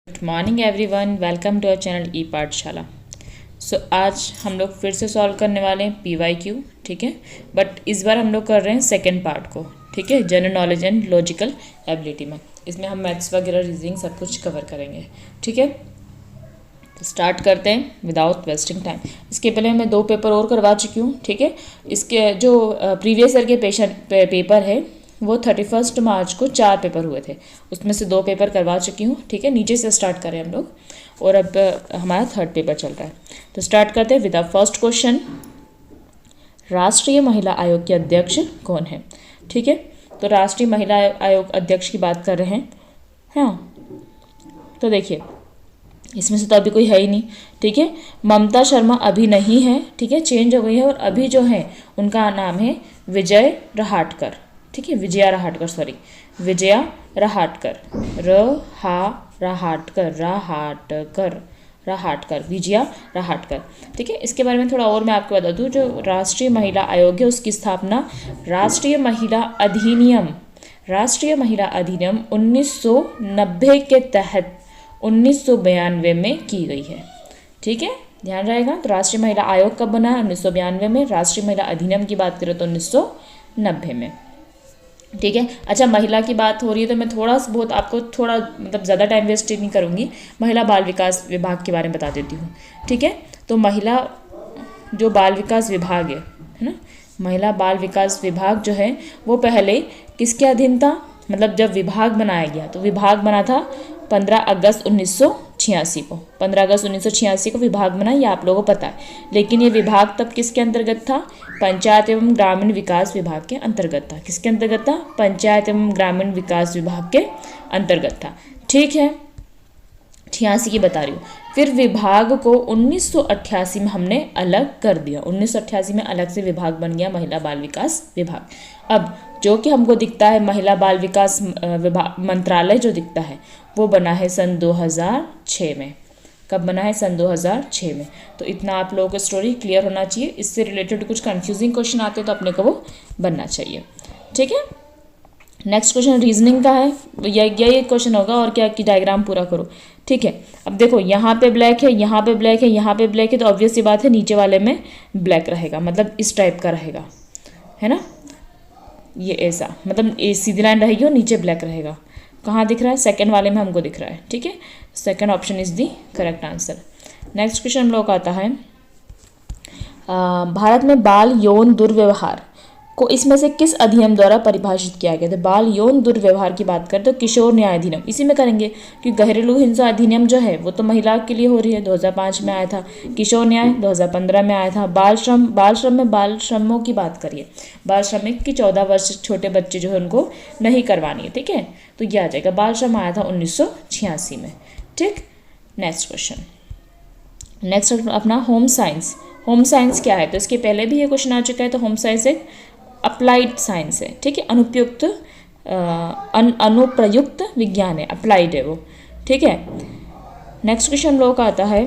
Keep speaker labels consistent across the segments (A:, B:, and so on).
A: Good morning everyone, welcome to our channel e Pathshala. So आज हम लोग फिर से सॉल्व करने वाले हैं PYQ, ठीक है। बट इस बार हम लोग कर रहे हैं सेकंड पार्ट को, ठीक है, general knowledge and logical ability में। इसमें हम मैथ्स वगैरह रीजनिंग सब कुछ कवर करेंगे, ठीक है। तो स्टार्ट करते हैं विदाउट वेस्टिंग टाइम। इसके पहले मैं 2 पेपर और करवा चुकी हूँ, ठीक है। इसके जो प्रीवियस ईयर के पेपर है वो 31 मार्च को 4 पेपर हुए थे, उसमें से 2 पेपर करवा चुकी हूँ, ठीक है। नीचे से स्टार्ट करें हम लोग, और अब हमारा 3rd पेपर चल रहा है। तो स्टार्ट करते हैं विद द फर्स्ट क्वेश्चन। राष्ट्रीय महिला आयोग के अध्यक्ष कौन है, ठीक है। तो राष्ट्रीय महिला आयोग अध्यक्ष की बात कर रहे हैं, हाँ। तो देखिए इसमें से तो अभी कोई है ही नहीं, ठीक है। ममता शर्मा अभी नहीं है, ठीक है, चेंज हो गई है। और अभी जो है उनका नाम है विजय रहाटकर, ठीक है, विजया रहाटकर, सॉरी विजया रहाटकर, रहाटकर, विजया रहाटकर, ठीक है। इसके बारे में थोड़ा और मैं आपको बता दूं, जो राष्ट्रीय महिला आयोग है उसकी स्थापना राष्ट्रीय महिला अधिनियम 1990 के तहत 1992 में की गई है, ठीक है, ध्यान रहेगा। तो राष्ट्रीय महिला आयोग कब बना है? 1992 में। राष्ट्रीय महिला अधिनियम की बात करें तो 1990 में, ठीक है। अच्छा, महिला की बात हो रही है तो मैं थोड़ा बहुत आपको थोड़ा मतलब ज़्यादा टाइम वेस्ट नहीं करूँगी, महिला बाल विकास विभाग के बारे में बता देती हूँ, ठीक है। तो महिला जो बाल विकास विभाग है ना, महिला बाल विकास विभाग जो है वो पहले किसके अधीन था? मतलब जब विभाग बनाया गया तो विभाग बना था 15 अगस्त 1986 को। 15 अगस्त 1986 को विभाग बना, ये आप लोगों को पता है। लेकिन ये विभाग तब किसके अंतर्गत था? पंचायत एवं ग्रामीण विकास विभाग के अंतर्गत था। किसके अंतर्गत था? पंचायत एवं ग्रामीण विकास विभाग के अंतर्गत था, ठीक है। 86 की बता रही हूँ। फिर विभाग को 1988 में हमने अलग कर दिया। 1988 में अलग से विभाग बन गया महिला बाल विकास विभाग। अब जो कि हमको दिखता है महिला बाल विकास विभाग मंत्रालय जो दिखता है वो बना है सन 2006 में। कब बना है? सन 2006 में। तो इतना आप लोगों को स्टोरी क्लियर होना चाहिए। इससे रिलेटेड कुछ कंफ्यूजिंग क्वेश्चन आते हैं तो अपने को वो बनना चाहिए, ठीक है। नेक्स्ट क्वेश्चन रीजनिंग का है, यही क्वेश्चन होगा और क्या कि डायग्राम पूरा करो, ठीक है। अब देखो यहाँ पे ब्लैक है, यहाँ पे ब्लैक है, यहाँ पे ब्लैक है, तो ऑब्वियस सी बात है नीचे वाले में ब्लैक रहेगा, मतलब इस टाइप का रहेगा, है ना। ये ऐसा मतलब सीधी लाइन रहेगी और नीचे ब्लैक रहेगा। कहाँ दिख रहा है? सेकंड वाले में हमको दिख रहा है, ठीक है। Second option is the correct answer. Next question हम लोग आता है, भारत में बाल यौन दुर्व्यवहार को इसमें से किस अधिनियम द्वारा परिभाषित किया गया? तो बाल यौन दुर्व्यवहार की बात करें तो किशोर न्याय अधिनियम, इसी में करेंगे कि घरेलू हिंसा अधिनियम जो है वो तो महिला के लिए हो रही है, 2005 में आया था। किशोर न्याय 2015 में आया था। बाल श्रमों की बात करिए, बाल श्रमिक की 14 वर्ष छोटे बच्चे जो है उनको नहीं करवानी है, ठीक है। तो यह आ जाएगा, बाल श्रम आया था 1986 में, ठीक। नेक्स्ट क्वेश्चन, नेक्स्ट अपना होम साइंस। होम साइंस क्या है? तो इसके पहले भी ये क्वेश्चन आ चुका है। तो होम साइंस एक अप्लाइड साइंस है, ठीक है, अनुप्रयुक्त विज्ञान है, अप्लाइड है वो, ठीक है। नेक्स्ट क्वेश्चन हम लोगों का आता है,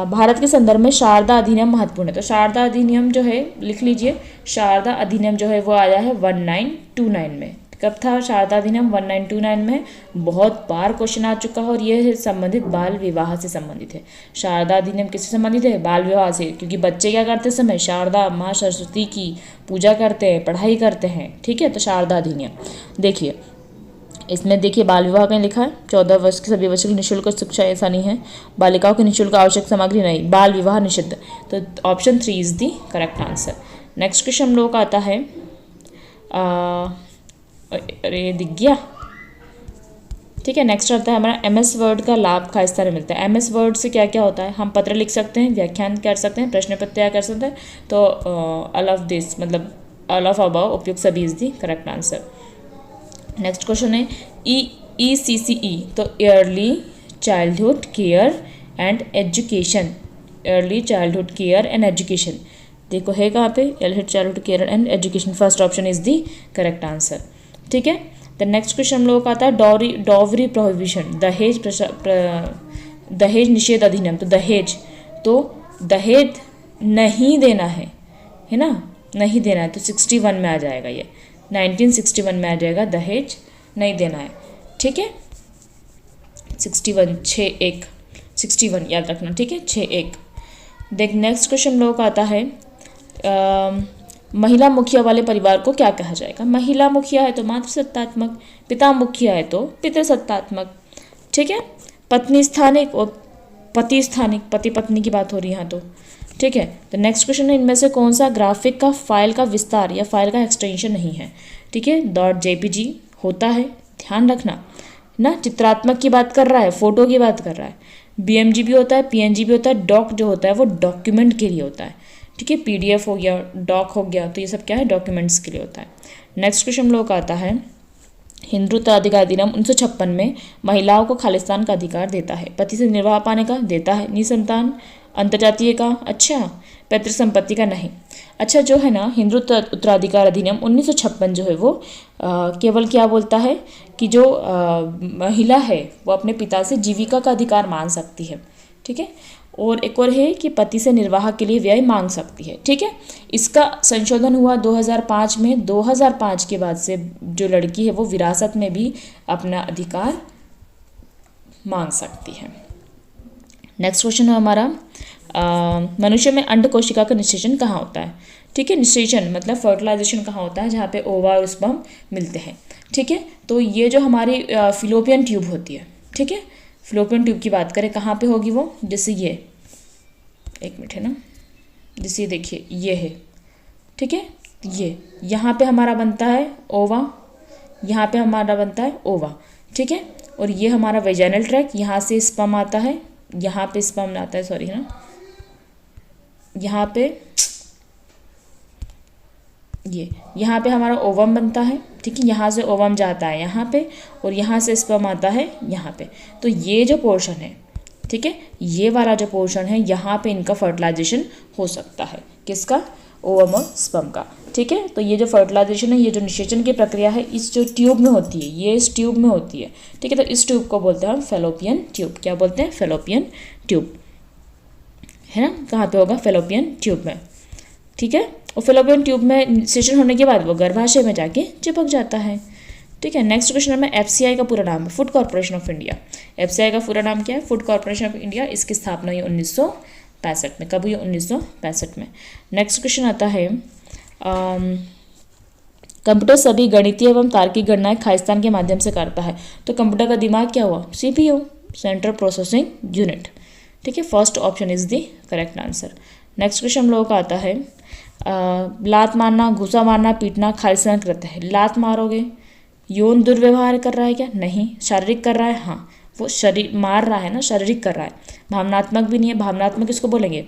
A: भारत के संदर्भ में शारदा अधिनियम महत्वपूर्ण है। तो शारदा अधिनियम जो है लिख लीजिए, शारदा अधिनियम जो है वो आया है 1929 में। कब था शारदा अधिनियम? 1929 में। बहुत बार क्वेश्चन आ चुका है और ये है संबंधित बाल विवाह से संबंधित है। शारदा अधिनियम किससे संबंधित है? बाल विवाह से, क्योंकि बच्चे क्या करते समय शारदा माँ सरस्वती की पूजा करते हैं, पढ़ाई करते हैं, ठीक है। तो शारदा अधिनियम देखिए, इसमें देखिए बाल विवाह कहीं लिखा है, 14 वर्ष के सभी बच्चों की निःशुल्क शिक्षा, ऐसा नहीं है। बालिकाओं की निःशुल्क आवश्यक सामग्री नहीं, बाल विवाह निषिद्ध। तो option 3 is the correct answer. Next question हम लोगों का आता है, अरे दिख गया, ठीक है। नेक्स्ट आता है हमारा MS वर्ड का लाभ का स्थान मिलता है। MS वर्ड से क्या क्या होता है? हम पत्र लिख सकते हैं, व्याख्यान कर सकते हैं, प्रश्न पत्र तैयार कर सकते हैं। तो ऑल ऑफ दिस मतलब ऑल ऑफ अबव उपयुक्त सभी is the correct answer. Next question है ECCE, तो early childhood care and education. Early childhood care and education देखो है कहाँ पे? Early childhood care and education, first option is the correct answer, ठीक है। द नेक्स्ट क्वेश्चन हम लोगों का आता है डॉवरी प्रोहिबिशन, दहेज निषेध अधिनियम। तो दहेज नहीं देना है ना, नहीं देना है, तो 61 में आ जाएगा, ये 1961 में आ जाएगा, दहेज नहीं देना है, ठीक है। 61, 6-1, 61 याद रखना, ठीक है, 6-1। देख नेक्स्ट क्वेश्चन लोग आता है, महिला मुखिया वाले परिवार को क्या कहा जाएगा? महिला मुखिया है तो मातृसत्तात्मक, पिता मुखिया है तो पितृसत्तात्मक, ठीक है। पत्नी स्थानिक और पति स्थानिक, पति पत्नी की बात हो रही है यहाँ तो, ठीक है। तो नेक्स्ट क्वेश्चन है, इनमें से कौन सा ग्राफिक का फाइल का विस्तार या फाइल का एक्सटेंशन नहीं है? ठीक है, .jpg होता है, ध्यान रखना ना, चित्रात्मक की बात कर रहा है, फोटो की बात कर रहा है। BMG भी होता है, PNG भी होता है, डॉक जो होता है वो डॉक्यूमेंट के लिए होता है, ठीक है। PDF हो गया, डॉक हो गया, तो ये सब क्या है? डॉक्यूमेंट्स के लिए होता है। नेक्स्ट क्वेश्चन लोग आता है, हिंदू उत्तराधिकार अधिनियम 1956 में महिलाओं को खालिस्तान का अधिकार देता है, पति से निर्वाह पाने का देता है, निसंतान अंतर्जातीय का, अच्छा, पैतृक संपत्ति का नहीं। अच्छा, जो है ना हिंदू उत्तराधिकार अधिनियम 1956 जो है वो केवल क्या बोलता है कि जो महिला है वो अपने पिता से जीविका का अधिकार मांग सकती है, ठीक है। और एक और है कि पति से निर्वाह के लिए व्यय मांग सकती है, ठीक है। इसका संशोधन हुआ 2005 में। 2005 के बाद से जो लड़की है वो विरासत में भी अपना अधिकार मांग सकती है। नेक्स्ट क्वेश्चन है हमारा, मनुष्य में अंड कोशिका का निषेचन कहाँ होता है? ठीक है, निषेचन मतलब फर्टिलाइजेशन कहाँ होता है? जहाँ पे ओवा और स्पर्म मिलते हैं, ठीक है। तो ये जो हमारी फिलोपियन ट्यूब होती है, ठीक है, फिलोपियन ट्यूब की बात करें कहाँ पे होगी वो? जैसे ये, एक मिनट है ना, जैसे देखिए ये है, ठीक है, ये यहाँ पे हमारा बनता है ओवा, यहाँ पे हमारा बनता है ओवा, ठीक है। और ये हमारा वेजाइनल ट्रैक, यहाँ से स्पर्म आता है, यहाँ पे स्पर्म आता है, सॉरी है ना, यहाँ पे ये, यहाँ पे हमारा ओवम बनता है, ठीक है, यहाँ से ओवम जाता है यहाँ पे, और यहाँ से स्पर्म आता है यहाँ पे। तो ये जो पोर्शन है, ठीक है, ये वाला जो पोर्शन है यहाँ पे इनका फर्टिलाइजेशन हो सकता है, किसका? ओवम और स्पर्म का, ठीक है। तो ये जो फर्टिलाइजेशन है, ये जो निषेचन की प्रक्रिया है, इस जो ट्यूब में होती है, ये इस ट्यूब में होती है, ठीक है। तो इस ट्यूब को बोलते हैं हम फेलोपियन ट्यूब। क्या बोलते हैं? फेलोपियन ट्यूब, है ना। कहाँ पे होगा? फेलोपियन ट्यूब में, ठीक है। और फेलोपियन ट्यूब में निषेचन होने के बाद वो गर्भाशय में जाके चिपक जाता है, ठीक है। नेक्स्ट क्वेश्चन में FCI का पूरा नाम है food corporation of India. FCI का पूरा नाम क्या है? Food corporation of India. इसकी स्थापना हुई 1965 में। कब हुई? 1965 में। नेक्स्ट क्वेश्चन आता है, कंप्यूटर सभी गणितीय एवं तार्किक गणनाएं खालिस्तान के माध्यम से करता है। तो कंप्यूटर का दिमाग क्या हुआ? CPU, सेंट्रल प्रोसेसिंग यूनिट, ठीक है। First option is the correct answer. Next question हम लोगों का आता है, लात मारना, घुसा मारना, पीटना खालिस्तान कृत्य है। लात मारोगे, यौन दुर्व्यवहार कर रहा है क्या? नहीं। शारीरिक कर रहा है? हाँ, वो शरीर मार रहा है ना, शारीरिक कर रहा है। भावनात्मक भी नहीं है। भावनात्मक किसको बोलेंगे?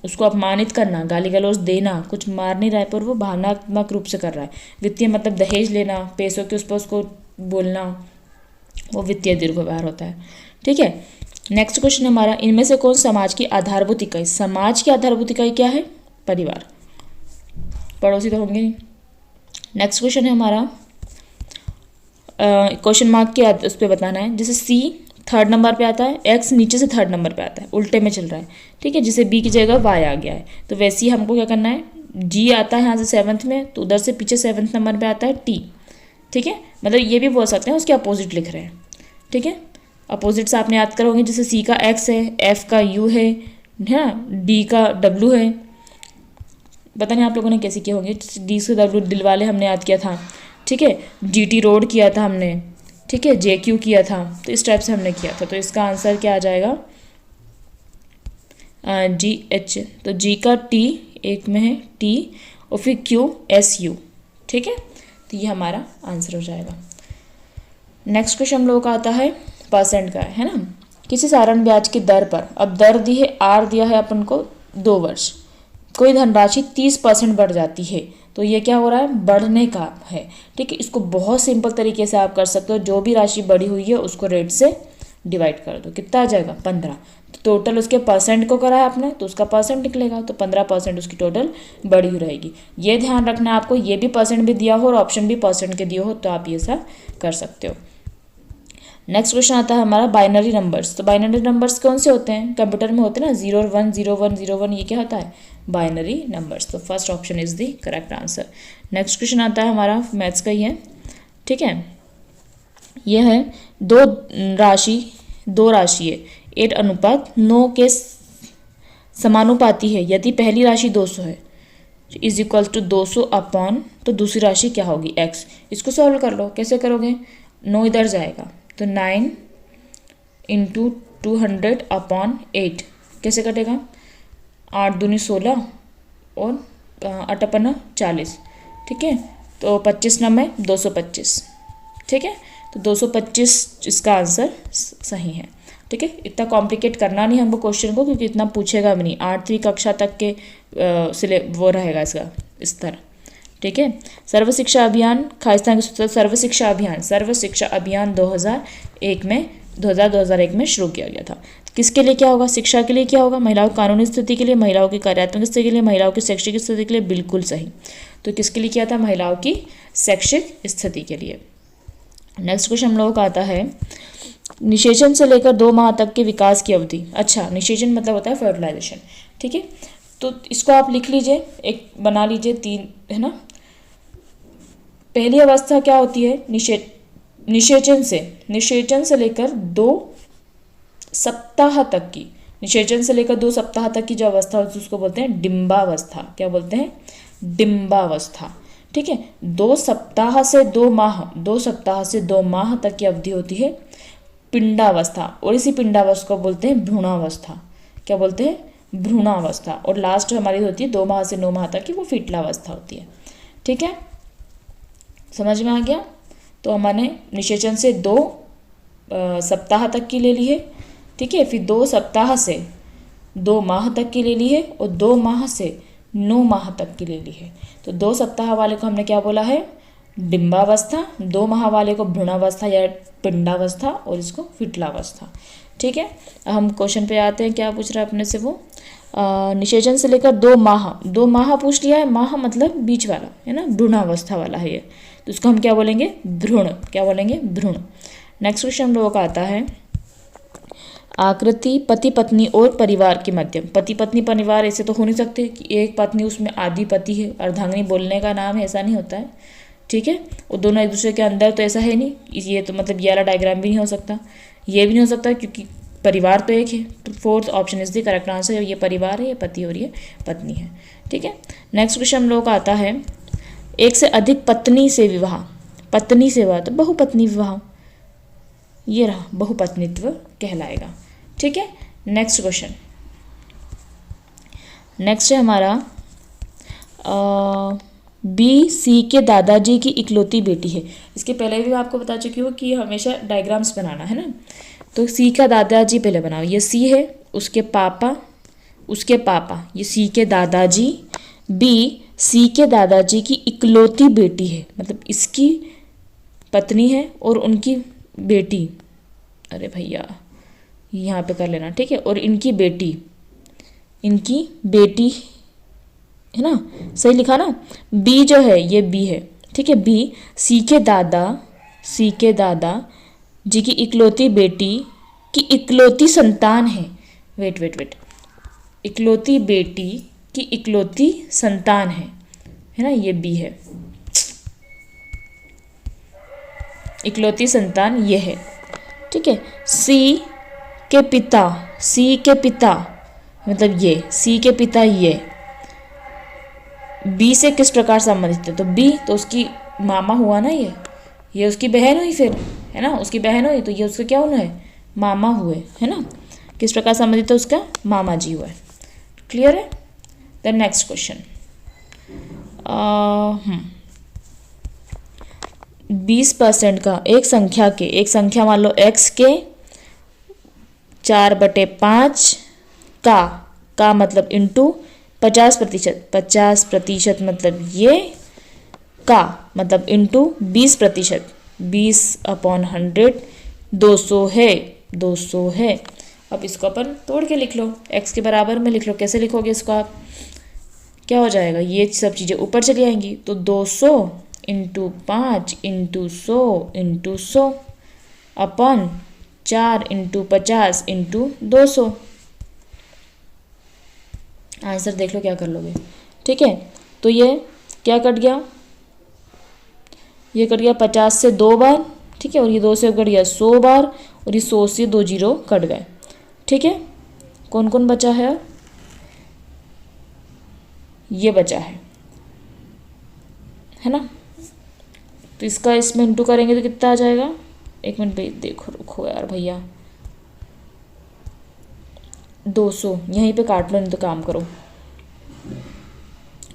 A: उसको अपमानित करना, गाली गलौज देना, कुछ मार नहीं रहा है पर वो भावनात्मक रूप से कर रहा है। वित्तीय मतलब दहेज लेना, पैसों के उस पर उसको बोलना, वो वित्तीय दुर्व्यवहार होता है, ठीक है। नेक्स्ट क्वेश्चन हमारा, इनमें से कौन समाज की आधारभूत इकाई? समाज की आधारभूत इकाई क्या है? परिवार। पड़ोसी तो होंगे नहीं। नेक्स्ट क्वेश्चन है हमारा, क्वेश्चन मार्क के उस पर बताना है। जैसे C थर्ड नंबर पे आता है, X नीचे से थर्ड नंबर पे आता है, उल्टे में चल रहा है, ठीक है। जिसे B की जगह Y आ गया है, तो वैसे ही हमको क्या करना है, G आता है यहाँ से 7th में, तो उधर से पीछे 7th नंबर पे आता है T, ठीक है। मतलब ये भी बोल सकते हैं उसके अपोजिट लिख रहे हैं, ठीक है। अपोजिट्स आपने याद करोगे, जैसे C का X है, F का U है ना, D का W है। पता नहीं आप लोगों ने कैसे किए होंगे। D से W दिल वाले हमने याद किया था, ठीक है। GT रोड किया था हमने, ठीक है। JQ किया था, तो इस टाइप से हमने किया था। तो इसका आंसर क्या आ जाएगा? GH। तो G का T एक में है T, और फिर Q SU, ठीक है। तो ये हमारा आंसर हो जाएगा। नेक्स्ट क्वेश्चन हम लोगों का आता है परसेंट का, है ना। किसी साधारण ब्याज की दर पर, अब दर दी है R दिया है अपन को 2 वर्ष, कोई धनराशि 30% बढ़ जाती है, तो ये क्या हो रहा है? बढ़ने का है, ठीक है। इसको बहुत सिंपल तरीके से आप कर सकते हो। जो भी राशि बढ़ी हुई है उसको रेट से डिवाइड कर दो, कितना आ जाएगा? 15। तो टोटल उसके परसेंट को करा है आपने, तो उसका परसेंट निकलेगा, तो 15% उसकी टोटल बढ़ी हुई रहेगी। ये ध्यान रखना है आपको, ये भी परसेंट भी दिया हो और ऑप्शन भी परसेंट के दिए हो, तो आप ये सब कर सकते हो। नेक्स्ट क्वेश्चन आता है हमारा बाइनरी नंबर्स। तो बाइनरी नंबर्स कौन से होते हैं? कंप्यूटर में होते हैं ना, 0 और 1, 0 1 0 1, ये क्या होता है? Binary numbers. तो first option is the correct answer. Next question आता है हमारा मैथ्स का ही है, ठीक है। यह है 2 राशि दो राशि है 8:9 के समानुपाती है यदि पहली राशि 200 है इज इक्वल टू 200 अपॉन तो दूसरी राशि क्या होगी x। इसको सॉल्व कर लो। कैसे करोगे? 9 इधर जाएगा तो 9 इंटू 200 अपॉन 8 कैसे कटेगा? 8 दूनी 16 और 8 अपना 40। ठीक है, तो 25 नंबर 225। ठीक है, तो 225 इसका आंसर सही है। ठीक है, इतना कॉम्प्लिकेट करना नहीं हमको क्वेश्चन को, क्योंकि इतना पूछेगा भी नहीं। 8वीं कक्षा तक के वो रहेगा इसका स्तर। ठीक है, सर्व शिक्षा अभियान खालिस्तान के सर्व शिक्षा अभियान 2001 में शुरू किया गया था। किसके लिए क्या होगा? शिक्षा के लिए क्या होगा? महिलाओं की कानूनी स्थिति के लिए, महिलाओं की कार्यात्मक स्थिति के लिए, महिलाओं की शैक्षिक स्थिति के लिए। बिल्कुल सही। तो किसके लिए किया था? महिलाओं की शैक्षिक स्थिति के लिए। नेक्स्ट क्वेश्चन हम लोगों का आता है निषेचन से लेकर 2 माह तक के विकास की अवधि। अच्छा, निषेचन मतलब होता है फर्टिलाइजेशन। ठीक है, तो इसको आप लिख लीजिए, एक बना लीजिए 3, है ना। पहली अवस्था क्या होती है? निषेचन से लेकर 2 सप्ताह तक की, निषेचन से लेकर 2 सप्ताह तक की जो अवस्था होती है उसको बोलते हैं डिंबावस्था। क्या बोलते हैं? डिंबावस्था। ठीक है, 2 सप्ताह से 2 माह तक की अवधि होती है पिंडावस्था, और इसी पिंडावस्था को बोलते हैं भ्रूणावस्था। क्या बोलते हैं? भ्रूणावस्था। और लास्ट हमारी होती है 2 माह से 9 माह तक की, वो फीटलावस्था होती है। ठीक है, समझ में आ गया? तो हमने निषेचन से 2 सप्ताह तक की ले ली है। ठीक है, फिर 2 सप्ताह से 2 माह तक की ले ली है, और 2 माह से 9 माह तक की ले ली है। तो 2 सप्ताह वाले को हमने क्या बोला है? डिंबावस्था। 2 माह वाले को भ्रूणावस्था या पिंडावस्था, और इसको फिटलावस्था। ठीक है, हम क्वेश्चन पे आते हैं। क्या पूछ रहा है अपने से वो? निषेचन से लेकर 2 माह पूछ लिया है। माह मतलब बीच वाला, है ना, भ्रूणावस्था वाला है ये। तो उसको हम क्या बोलेंगे? भ्रूण। क्या बोलेंगे? भ्रूण। नेक्स्ट क्वेश्चन हम लोगों का आता है आकृति पति पत्नी और परिवार के मध्यम। पति पत्नी परिवार ऐसे तो हो नहीं सकते कि एक पत्नी उसमें आधी पति है। अर्धांगिनी बोलने का नाम है, ऐसा नहीं होता है। ठीक है, वो दोनों एक दूसरे के अंदर, तो ऐसा है नहीं। ये तो मतलब ये वाला डायग्राम भी नहीं हो सकता, ये भी नहीं हो सकता, क्योंकि परिवार तो एक है। तो 4th option is the correct answer. ये परिवार है, ये पति और ये पत्नी है। ठीक है, नेक्स्ट क्वेश्चन हम लोगों का आता है एक से अधिक पत्नी से विवाह। पत्नी से विवाह तो बहुपत्नी विवाह, ये रहा, बहुपत्नीत्व कहलाएगा। ठीक है, नेक्स्ट क्वेश्चन। नेक्स्ट है हमारा बी सी के दादाजी की इकलौती बेटी है। इसके पहले भी मैं आपको बता चुकी हूँ कि हमेशा डायग्राम्स बनाना है ना। तो सी का दादाजी पहले बनाओ। ये सी है, उसके पापा, ये सी के दादाजी। बी सी के दादाजी की इकलौती बेटी है, मतलब इसकी पत्नी है और उनकी बेटी, अरे भैया यहाँ पे कर लेना। ठीक है, और इनकी बेटी है ना, सही लिखा ना। बी जो है ये बी है। ठीक है, बी सी के दादा जी की इकलौती बेटी की इकलौती संतान है। वेट, इकलौती बेटी की इकलौती संतान है ना, ये बी है। इकलौती संतान ये है। ठीक है, सी के पिता मतलब ये, सी के पिता ये बी से किस प्रकार संबंधित है? तो बी तो उसकी मामा हुआ ना, ये उसकी बहन हुई, फिर है ना, उसकी बहन हुई, तो ये उसके क्या हुए? मामा हुए, है ना। किस प्रकार संबंधित है? उसका मामा जी हुए। क्लियर है? देन नेक्स्ट क्वेश्चन 20% का एक संख्या मान लो x के 4/5 का मतलब इंटू 50% मतलब ये का मतलब इंटू 20%, 20/100 200 है। अब इसको अपन तोड़ के लिख लो, x के बराबर में लिख लो। कैसे लिखोगे इसको आप? क्या हो जाएगा? ये सब चीज़ें ऊपर चली आएंगी, तो 200 into 5 into 100 upon 4 into 50 into 200। Answer देख लो क्या कर लोगे। ठीक है, तो ये क्या कट गया? ये कट गया 50 से 2 बार। ठीक है, और ये 2 से कट गया 100 बार, और ये 100 से 2 जीरो कट गए। ठीक है, कौन कौन बचा है? ये बचा है ना। तो इसका इसमें इंटू करेंगे तो कितना आ जाएगा? एक मिनट देखो, रुको यार भैया, 200 यहीं पे काट लो, नहीं तो काम करो।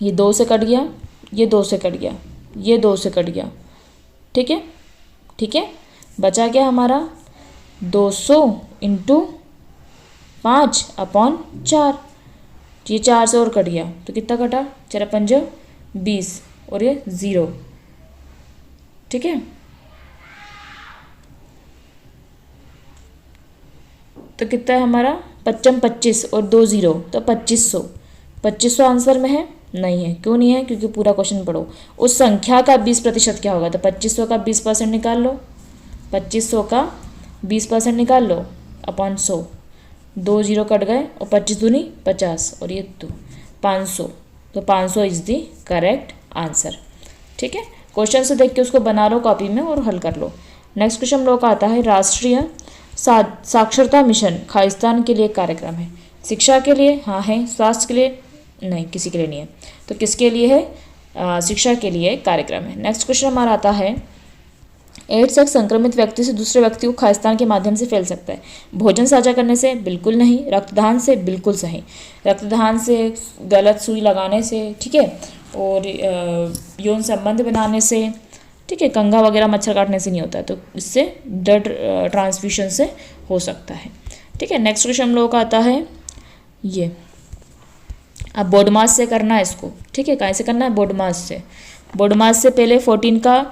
A: ये 2 से कट गया, ये 2 से कट गया, ये 2 से कट गया। ठीक है, ठीक है, बचा क्या हमारा? 200 इंटू 5/4। ये 4 से और कट गया तो कितना कटा? 4×5 20 और ये 0। ठीक है, तो कितना है हमारा? 25 और 2 0 तो 2500। 2500 आंसर में है? नहीं है। क्यों नहीं है? क्योंकि पूरा क्वेश्चन पढ़ो। उस संख्या का 20% क्या होगा? तो 2500 का 20% निकाल लो, 2500 का 20% निकाल लो अपॉन 100। 2 जीरो कट गए और 25 दूनी 50 और ये 2 500। तो 500 इज दी करेक्ट आंसर। ठीक है, क्वेश्चन से देख के उसको बना लो कॉपी में और हल कर लो। नेक्स्ट क्वेश्चन हम लोग का आता है, राष्ट्रीय साक्षरता मिशन खालिस्तान के लिए एक कार्यक्रम है। शिक्षा के लिए? हाँ है। स्वास्थ्य के लिए? नहीं, किसी के लिए नहीं है। तो किसके लिए है? शिक्षा के लिए एक कार्यक्रम है। नेक्स्ट क्वेश्चन हमारा आता है, एड्स एक संक्रमित व्यक्ति से दूसरे व्यक्ति को खालिस्तान के माध्यम से फैल सकता है। भोजन साझा करने से? बिल्कुल नहीं। रक्तदान से? बिल्कुल सही। रक्तदान से, गलत सुई लगाने से, ठीक है, और यौन संबंध बनाने से, ठीक है, कंघा वगैरह मच्छर काटने से नहीं होता है। तो इससे ब्लड ट्रांसफ्यूजन से हो सकता है। ठीक है, नेक्स्ट क्वेश्चन हम लोगों का आता है ये, अब बोर्ड मास से करना है इसको। ठीक है, कैसे करना है? बोर्ड मास से। बोर्ड मास से पहले 14 का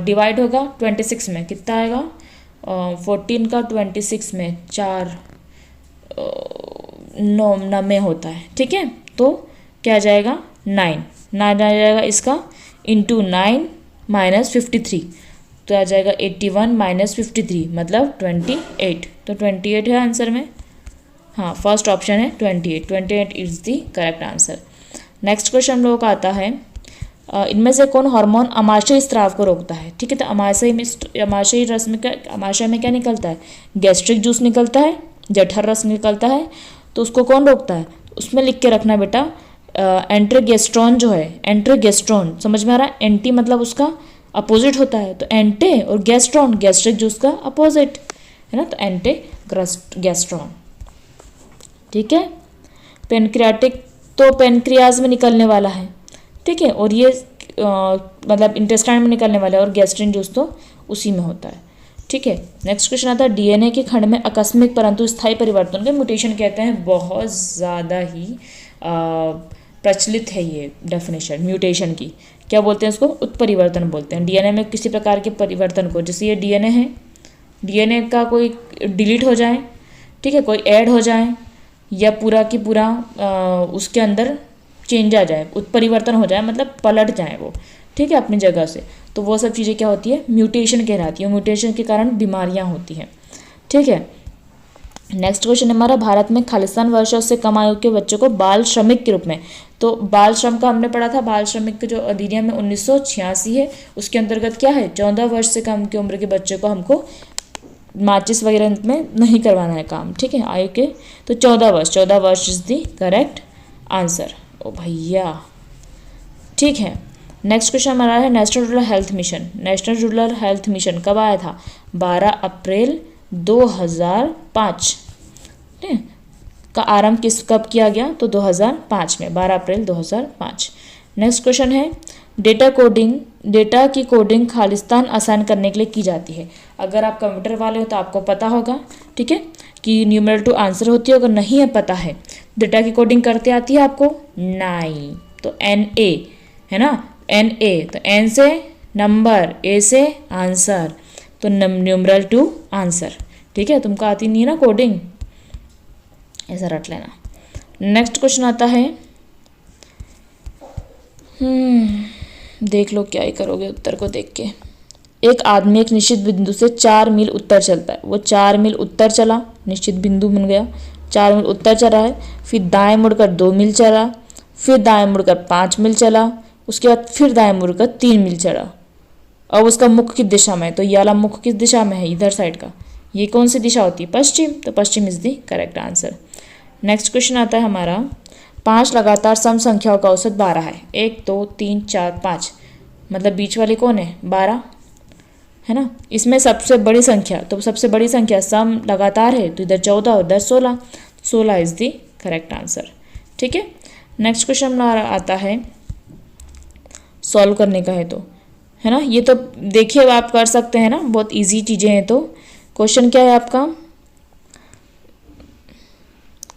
A: डिवाइड होगा 26 में, कितना आएगा? 14 का 26 में 4 9 में होता है। ठीक है, तो क्या आ जाएगा? 9 आ जाएगा इसका, इंटू 9 माइनस 53 तो आ जाएगा 81 माइनस 53 मतलब 28। तो 28 है आंसर में। हाँ, फर्स्ट ऑप्शन है 28 is the correct answer. Next question हम लोगों का आता है, इनमें से कौन हार्मोन अमाशय स्राव को रोकता है? ठीक है, तो अमाशयी रस में अमाशय में क्या निकलता है? गैस्ट्रिक जूस निकलता है, जठर रस निकलता है। तो उसको कौन रोकता है? उसमें लिख के रखना बेटा, एंट्रोगेस्ट्रॉन जो है, एंट्रोगेस्ट्रॉन समझ में आ रहा है? एंटी मतलब उसका अपोजिट होता है, तो एंटे और गैस्ट्रॉन गैस्ट्रिक जूस का अपोजिट है ना, तो एंटे गैस्ट्रॉन। ठीक है, पेनक्रियाटिक तो पेनक्रियाज में निकलने वाला है। ठीक है, और ये मतलब इंटेस्टाइन में निकलने वाला है, और गैस्ट्रिन जूस तो उसी में होता है। ठीक है, नेक्स्ट क्वेश्चन आता है, डीएनए के खंड में आकस्मिक परंतु स्थायी परिवर्तन के म्यूटेशन कहते हैं। बहुत ज़्यादा ही प्रचलित है ये डेफिनेशन म्यूटेशन की। क्या बोलते हैं इसको? उत्परिवर्तन बोलते हैं। डीएनए में किसी प्रकार के परिवर्तन को, जैसे ये डीएनए है, डीएनए का कोई डिलीट हो जाए, ठीक है, कोई ऐड हो जाए, या पूरा की पूरा उसके अंदर चेंज आ जाए, उत्परिवर्तन हो जाए, मतलब पलट जाए वो, ठीक है, अपनी जगह से, तो वो सब चीज़ें क्या होती है? म्यूटेशन कहलाती है। म्यूटेशन के कारण बीमारियां होती हैं। ठीक है, नेक्स्ट क्वेश्चन हमारा, भारत में खालिस्तान वर्षों से कम आयु के बच्चों को बाल श्रमिक के रूप में, तो बाल श्रम का हमने पढ़ा था, बाल श्रमिक के जो अधिनियम है 1986 है, उसके अंतर्गत क्या है? 14 वर्ष से कम की उम्र के बच्चों को हमको माचिस वगैरह में नहीं करवाना है काम। ठीक है, आयु के, तो 14 वर्ष इज दी करेक्ट आंसर। ओ भैया, ठीक है, नेक्स्ट क्वेश्चन हमारा है, national rural health mission. National rural health mission कब आया था? 12 अप्रैल 2005 का आरंभ कब किया गया? तो 2005 में, 12 अप्रैल 2005। नेक्स्ट क्वेश्चन है, डेटा की कोडिंग खालिस्तान आसान करने के लिए की जाती है। अगर आप कंप्यूटर वाले हो तो आपको पता होगा, ठीक है, कि न्यूमेरल टू आंसर होती है। अगर नहीं है पता है, डेटा की कोडिंग करते आती है आपको? नहीं, तो NA है ना, NA, तो N से नंबर, A से आंसर, तो न्यूमेरल टू आंसर। ठीक है, तुमको आती नहीं है ना कोडिंग, ऐसा रट लेना। नेक्स्ट क्वेश्चन आता है, देख लो क्या ही करोगे उत्तर को देख के। एक आदमी एक निश्चित बिंदु से 4 मील उत्तर चलता है। वो 4 मील उत्तर चला, निश्चित बिंदु बन गया, 4 मील उत्तर चला है, फिर दाएं मुड़कर 2 मील चला, फिर दाएं मुड़कर 5 मील चला, उसके बाद फिर दाएं मुड़कर 3 मील चला। अब उसका मुख किस दिशा में है? तो ये वाला मुख किस दिशा में है? इधर साइड का, ये कौन सी दिशा होती है? पश्चिम, तो पश्चिम is the correct answer. Next question आता है हमारा, 5 लगातार सम संख्याओं का औसत 12 है। 1 2 3 4 5, मतलब बीच वाली कौन है? 12 है ना। इसमें सबसे बड़ी संख्या, तो सबसे बड़ी संख्या सम लगातार है, तो इधर 14 और इधर 16, 16 इज द करेक्ट आंसर। ठीक है। नेक्स्ट क्वेश्चन हमारा आता है, सॉल्व करने का है तो, है ना। ये तो देखिए आप कर सकते हैं ना, बहुत इजी चीज़ें हैं। तो क्वेश्चन क्या है आपका?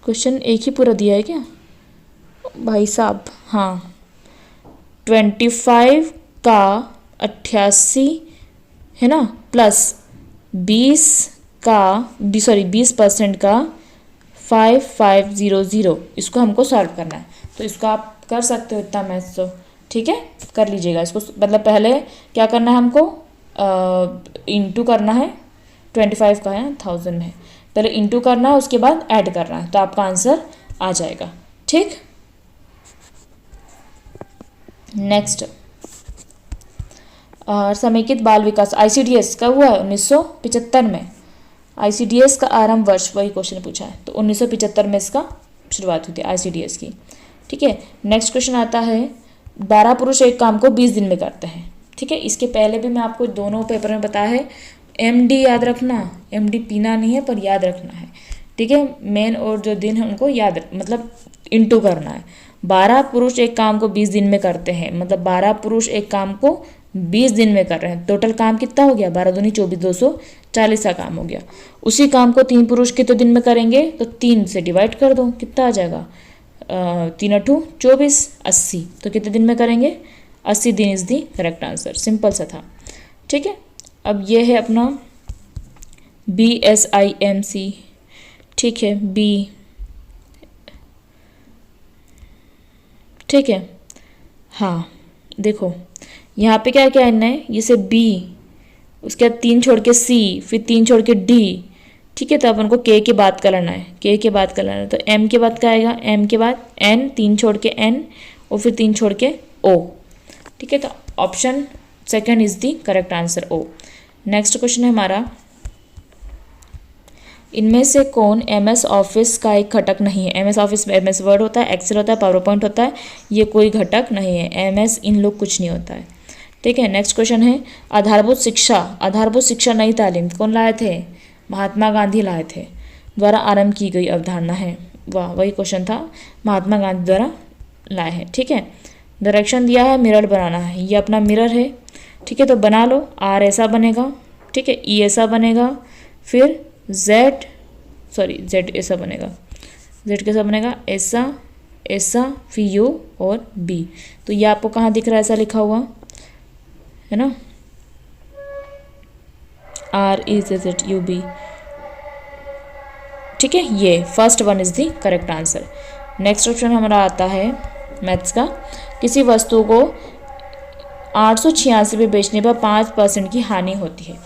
A: क्वेश्चन एक ही पूरा दिया है क्या भाई साहब? हाँ, 25 का 88 है ना, प्लस 20 का 20% का 5500, इसको हमको सॉल्व करना है। तो इसको आप कर सकते हो इतना मैथ्स, तो ठीक है, कर लीजिएगा इसको। मतलब पहले क्या करना है हमको? इंटू करना है, 25 का है 1000 है, पहले इंटू करना है, उसके बाद ऐड करना है, तो आपका आंसर आ जाएगा। ठीक। नेक्स्ट, समेकित बाल विकास ICDS कब हुआ है? 1975 में। ICDS का आरंभ वर्ष, वही क्वेश्चन पूछा है, तो 1975 में इसका शुरुआत हुई थी ICDS की। ठीक है। नेक्स्ट क्वेश्चन आता है, 12 पुरुष एक काम को 20 दिन में करते हैं। ठीक है। इसके पहले भी मैं आपको दोनों पेपर में बताया है, MD याद रखना, MD पीना नहीं है पर याद रखना है। ठीक है। मेन और जो दिन है उनको याद, मतलब इंटू करना है। 12 पुरुष एक काम को 20 दिन में करते हैं, मतलब 12 पुरुष एक काम को 20 दिन में कर रहे हैं। टोटल काम कितना हो गया? 12 दूनी 24, 240 का काम हो गया। उसी काम को 3 पुरुष कितने दिन में करेंगे? तो 3 से डिवाइड कर दो, कितना आ जाएगा? 3 8 24, 80, तो कितने दिन में करेंगे? 80 दिन is the correct answer. Simple सा था। ठीक है। अब ये है अपना BSIMC। ठीक है, B। ठीक है। हाँ, देखो यहाँ पे क्या क्या आना है? ये से B, उसके बाद 3 छोड़ के C, फिर 3 छोड़ के D। ठीक है। तो अपन को K के बाद का लेना है, K के बाद का लेना है, तो M के बाद का आएगा, M के बाद N, 3 छोड़ के N, और फिर 3 छोड़ के O। ठीक है। तो option second is the correct answer, O। Next question है हमारा, इनमें से कौन MS ऑफिस का एक घटक नहीं है? MS ऑफिस में MS वर्ड होता है, एक्सेल होता है, पावर पॉइंट होता है, ये कोई घटक नहीं है। MS इन लोग कुछ नहीं होता है। ठीक है। नेक्स्ट क्वेश्चन है, आधारभूत शिक्षा नई तालीम कौन लाए थे? महात्मा गांधी लाए थे, द्वारा आरंभ की गई अवधारणा है। वाह, वही क्वेश्चन था, महात्मा गांधी द्वारा लाए हैं। ठीक है। डायरेक्शन दिया है, मिरर बनाना है, ये अपना मिरर है। ठीक है। तो बना लो, R ऐसा बनेगा, ठीक है, E ऐसा बनेगा, फिर Z ऐसा बनेगा, Z कैसा बनेगा? ऐसा, फिर U और B। तो ये आपको कहाँ दिख रहा है ऐसा लिखा हुआ है ना? REZZUB। ठीक है। ये first one is the correct answer. Next option हमारा आता है मैथ्स का, किसी वस्तु को 886 पे बेचने पर 5% की हानि होती है।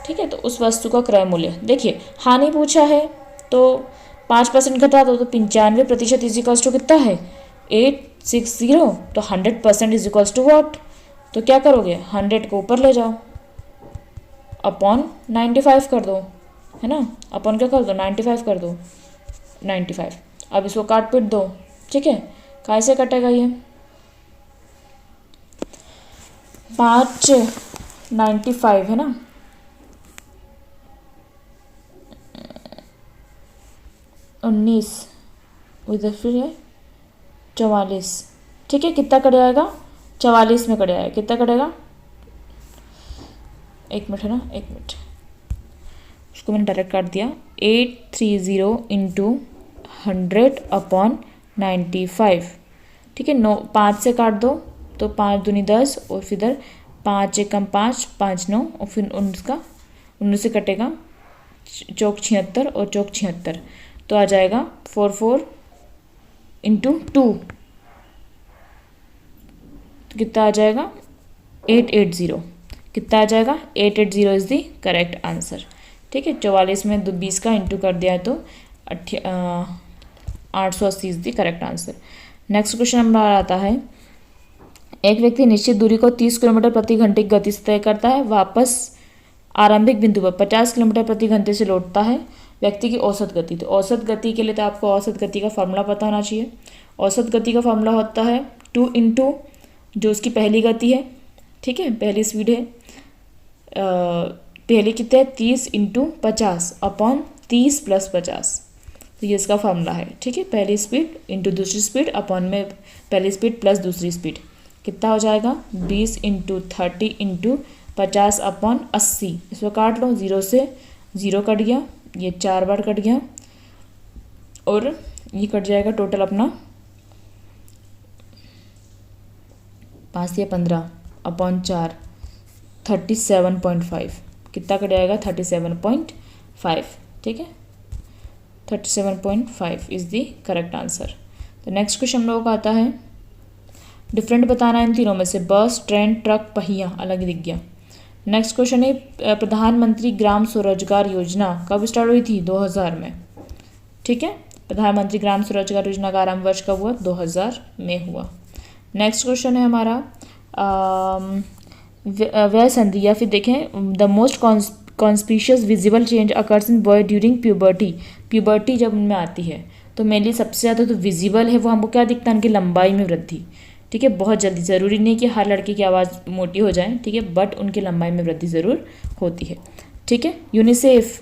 A: ठीक है। तो उस वस्तु का क्रय मूल्य, देखिए हानि पूछा है तो 5% घटा दो, तो 95% इज इक्वल्स टू कितना है? 860। तो 100% इज इक्वल्स टू व्हाट? तो क्या करोगे? 100 को ऊपर ले जाओ, अपॉन 95 कर दो, है ना। अपॉन क्या कर दो? 95 कर दो, 95। अब इसको काट पीट दो। ठीक है। कैसे कटेगा ये? 595 है ना, 19 उधर फिर है 44। ठीक है। कितना कट जाएगा? 44 में कट जाएगा। कितना कटेगा? 1 मिनट है ना, 1 मिनट, उसको मैंने डायरेक्ट काट दिया। 830 इंटू 100 अपॉन 95। ठीक है। 9 5 से काट दो, तो 5 दूनी 10, और फिर इधर 5 एकम 5, 5 9, और फिर उसका 19 से कटेगा, चौक 76 और चौक 76, तो आ जाएगा 44 इंटू 2, तो कितना आ जाएगा? 880। कितना आ जाएगा? 880 इज द करेक्ट आंसर। ठीक है। 44 में 20 का इंटू कर दिया है तो 880 is the correct answer. Next question हमारा आता है, एक व्यक्ति निश्चित दूरी को 30 किलोमीटर प्रति घंटे की गति से तय करता है, वापस आरंभिक बिंदु पर 50 किलोमीटर प्रति घंटे से लौटता है व्यक्ति की औसत गति। तो औसत गति के लिए तो आपको औसत गति का फॉर्मूला पता होना चाहिए। औसत गति का फॉर्मूला होता है 2 इंटू जो उसकी पहली गति है, ठीक है, पहली स्पीड है, पहले कितने 30 इंटू 50 अपॉन 30 प्लस 50, तो ये इसका फॉर्मूला है, ठीक है। पहली स्पीड इंटू दूसरी स्पीड अपॉन में पहली स्पीड प्लस दूसरी स्पीड, कितना हो जाएगा 20 इंटू 30 इंटू 50 अपॉन 80। इसको काट लो, 0 से 0 कट गया, ये 4 बार कट गया और ये कट जाएगा टोटल अपना 5 या 15 अपॉन 4 37.5, कितना कट जाएगा 37.5, ठीक है, 37.5 इज़ दी करेक्ट आंसर। तो नेक्स्ट क्वेश्चन हम लोगों का आता है डिफरेंट बताना इन तीनों में से, बस, ट्रेन, ट्रक, पहिया अलग दिख गया। नेक्स्ट क्वेश्चन है प्रधानमंत्री ग्राम स्वरोजगार योजना कब स्टार्ट हुई थी 2000 में, ठीक है। प्रधानमंत्री ग्राम स्वरोजगार योजना का आरंभ वर्ष कब हुआ 2000 में हुआ। नेक्स्ट क्वेश्चन है हमारा वह संधि या फिर देखें the most conspicuous visible change occurs in boy during puberty. Puberty जब उनमें आती है तो मेनली सबसे ज़्यादा तो विजिबल है वो हमको क्या दिखता है, उनकी लंबाई में वृद्धि, ठीक है। बहुत जल्दी, ज़रूरी नहीं कि हर लड़के की आवाज़ मोटी हो जाए, ठीक है, बट उनकी लंबाई में वृद्धि ज़रूर होती है, ठीक है। यूनिसेफ,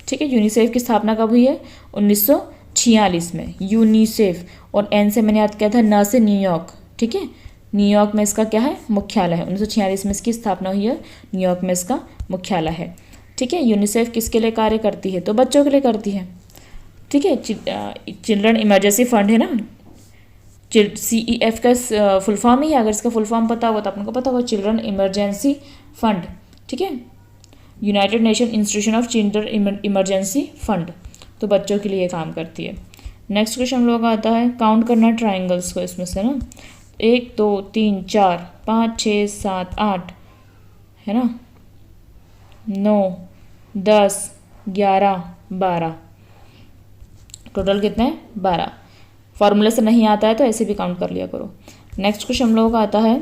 A: ठीक है, यूनिसेफ की स्थापना कब हुई है 1946 में, यूनिसेफ। और एन से मैंने याद किया था, न से न्यूयॉर्क, ठीक है, न्यूयॉर्क में इसका क्या है मुख्यालय है, 1946 में इसकी स्थापना हुई है, न्यूयॉर्क में इसका मुख्यालय है, ठीक है। यूनिसेफ किसके लिए कार्य करती है, तो बच्चों के लिए करती है, ठीक है। चिल्ड्रन इमरजेंसी फंड है ना, CEF का फुल फॉर्म ही है, अगर इसका फुल फॉर्म पता होगा तो आपको पता होगा, चिल्ड्रन इमरजेंसी फंड, ठीक है, United nation institution of children emergency fund, तो बच्चों के लिए काम करती है। नेक्स्ट क्वेश्चन हम लोग का आता है काउंट करना ट्राइंगल्स को, इसमें से ना 1 2 3 4 5 6 7 8 है ना, 9 10 11 12, टोटल कितने हैं 12। फॉर्मूले से नहीं आता है तो ऐसे भी काउंट कर लिया करो। नेक्स्ट क्वेश्चन हम लोगों का आता है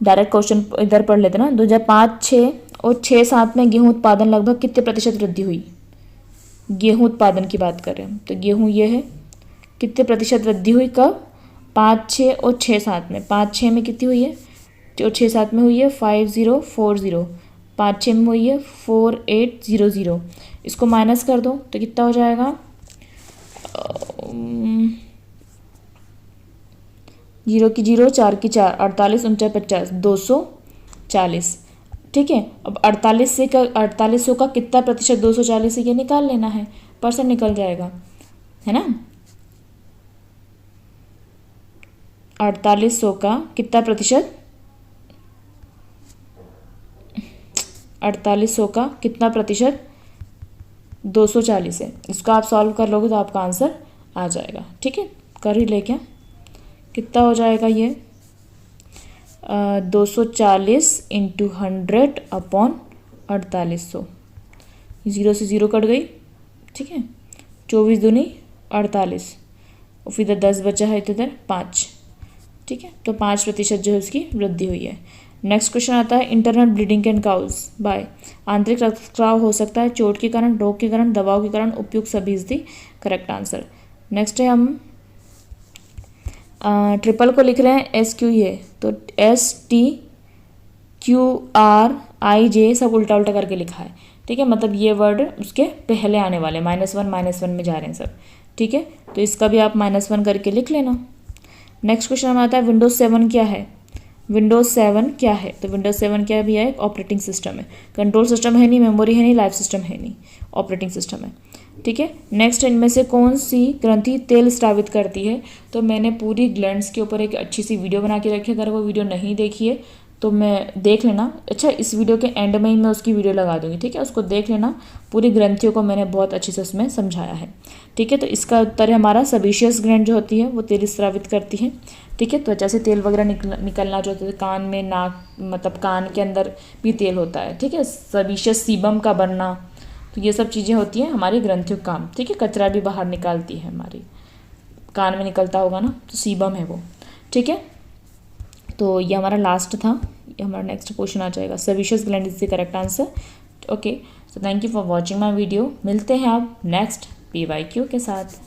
A: डायरेक्ट क्वेश्चन, इधर पढ़ लेते ना, 2005 6 और 6 7 में गेहूं उत्पादन लगभग कितने प्रतिशत वृद्धि हुई। गेहूं उत्पादन की बात करें तो गेहूं ये है, कितने प्रतिशत वृद्धि हुई कब 5 6 और 6 7 में। 5 6 में कितनी हुई है और 6 7 में हुई है 5040, 5 6 में हुई है 4800। इसको माइनस कर दो तो कितना हो जाएगा 0 की 0 4 की 4 48 49 50 240, ठीक है। अब 4800 का कितना प्रतिशत 240 से ये निकाल लेना है, परसेंट निकल जाएगा, है ना। 4800 का कितना प्रतिशत, 4800 का कितना प्रतिशत 240 है। इसको आप सॉल्व कर लोगे तो आपका आंसर आ जाएगा, ठीक है। कर ही ले क्या, कितना हो जाएगा ये 240 इंटू 100 अपॉन 4800, 0 से 0 कट गई, ठीक है, 24 दूनी 48 और फिर इधर 10 बचा है, इधर 5, ठीक है। तो 5% जो है उसकी वृद्धि हुई है। नेक्स्ट क्वेश्चन आता है internal bleeding can cause by, आंतरिक रक्तस्राव हो सकता है चोट के कारण, रोग के कारण, दवाओं के कारण, उपयुक्त सभी is the correct answer. Next है हम ट्रिपल को लिख रहे हैं SQA, तो STQRIJ सब उल्टा उल्टा करके लिखा है, ठीक है, मतलब ये वर्ड उसके पहले आने वाले -1 में जा रहे हैं सब, ठीक है। तो इसका भी आप -1 करके लिख लेना। नेक्स्ट क्वेश्चन हमारा आता है विंडोज 7 क्या है। विंडोज 7 क्या है, तो विंडोज 7 क्या भी है, एक ऑपरेटिंग सिस्टम है, कंट्रोल सिस्टम है नहीं, मेमोरी है नहीं, लाइफ सिस्टम है नहीं, ऑपरेटिंग सिस्टम है, ठीक है। नेक्स्ट इनमें से कौन सी ग्रंथि तेल स्रावित करती है, तो मैंने पूरी ग्लैंड्स के ऊपर एक अच्छी सी वीडियो बना के रखी है, अगर वो वीडियो नहीं देखी है तो मैं देख लेना, अच्छा इस वीडियो के एंड में ही मैं उसकी वीडियो लगा दूंगी, ठीक है, उसको देख लेना, पूरी ग्रंथियों को मैंने बहुत अच्छे से उसमें समझाया है, ठीक है। तो इसका उत्तर है हमारा सबीशियस ग्लैंड जो होती है वो तेल स्रावित करती है, ठीक है। त्वचा से तेल वगैरह निकलना जो होता है, कान में, नाक मतलब कान के अंदर भी तेल होता है, ठीक है, सबीशियस सीबम का बनना, तो ये सब चीज़ें होती हैं हमारी ग्रंथियों का काम, ठीक है। कचरा भी बाहर निकालती है, हमारी कान में निकलता होगा ना, तो सीबम है वो, ठीक है। तो ये हमारा लास्ट था। ये हमारा नेक्स्ट क्वेश्चन आ जाएगा। Sebaceous gland is the correct answer. Okay, so thank you for watching my video. मिलते हैं आप नेक्स्ट PYQ के साथ।